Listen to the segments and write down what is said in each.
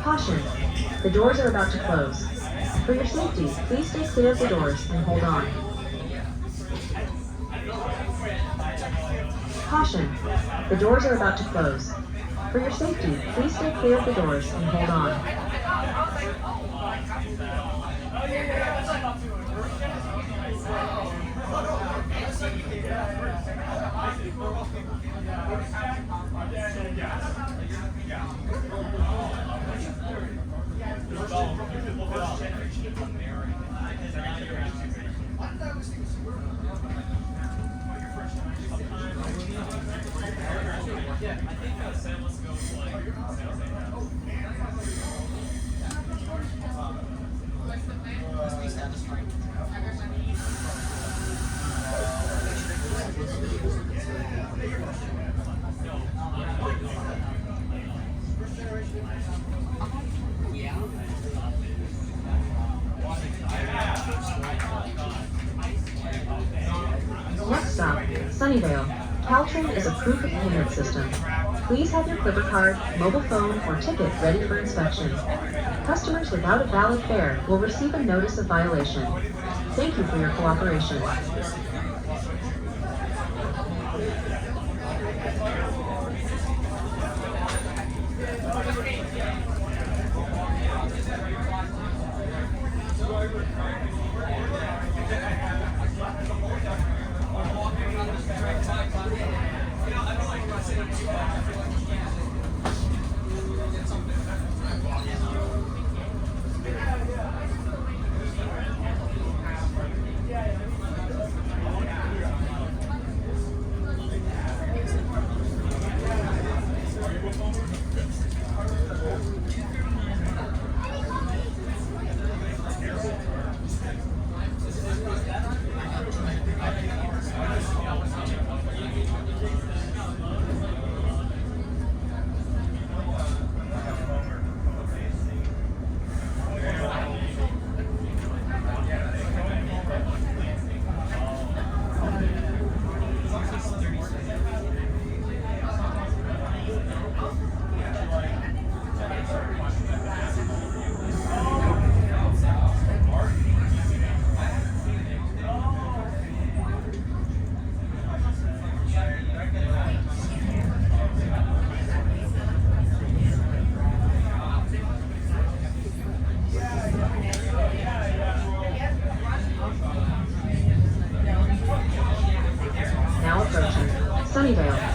Caution, the doors are about to close. For your safety, please stay clear of the doors and hold on. Caution, the doors are about to close. For your safety, please stay clear of the doors and hold on. Next stop, Sunnyvale. Caltrain is a proof of payment system. Please have your Clipper card, mobile phone, or ticket ready for inspection. Customers without a valid fare will receive a notice of violation. Thank you for your cooperation. Now approaching Sunnyvale.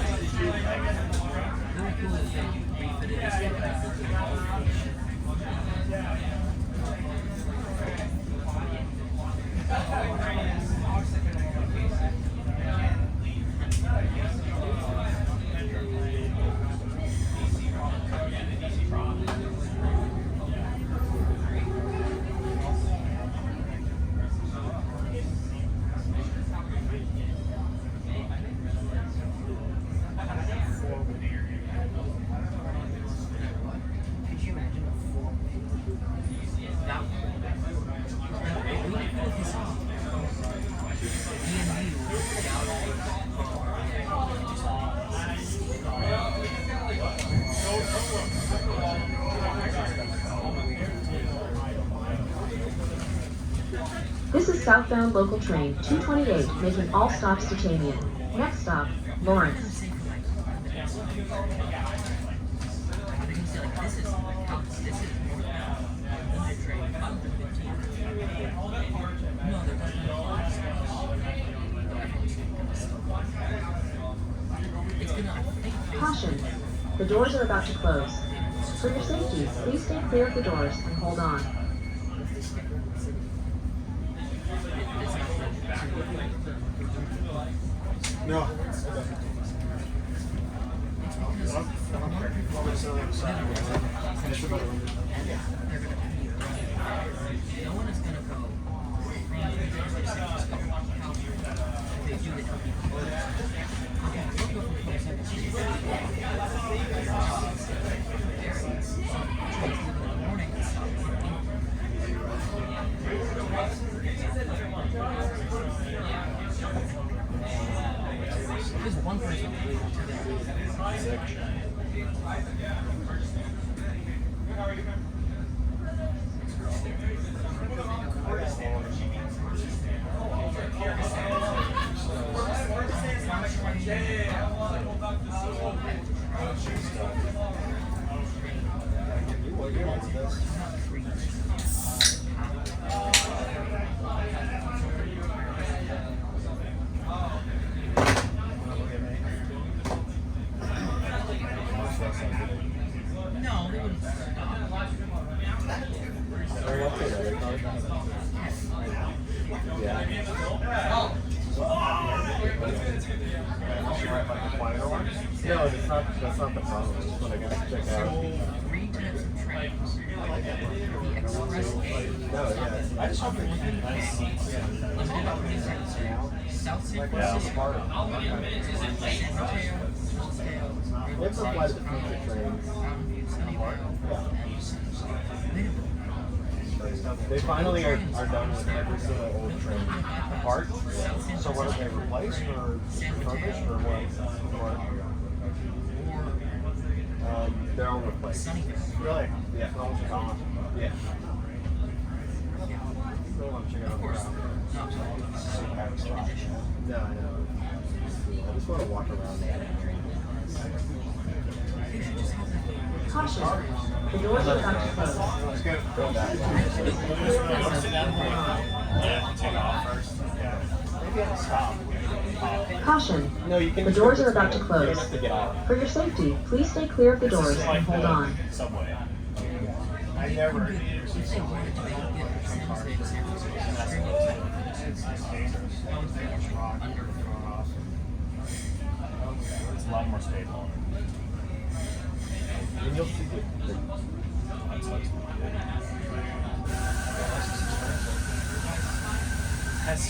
This is southbound local train 228 making all stops to Tamien. Next stop, Lawrence. Caution, the doors are about to close. For your safety, please stay clear of the doors and hold on. No. No one is going to go. sick. No, they wouldn't. No, that's not the problem. It's what I gotta check out. 3 types of trains. The express A. No, yeah. I just hope Limited operating routes. South San Yeah, Francisco. smart. San Mateo. Let's apply to the future trains. Mountain View, Sunnyvale, and They finally are done with every single old train part. So what have they replaced or refurbished or what? They're all replaced. Sunnyvale. Really? Yeah. They're all gone. Yeah. Still want to check out the route. No, I know. I just want to walk around there. Caution. The doors are about to close. Let's go back. Take off first. Maybe I'll stop. Caution. No, you can. The doors are about to close. You don't have to get out. For your safety, please stay clear of the doors and hold on. Subway. I never. If they wanted to make it San Francisco, It's a lot more stable. And you'll see the that's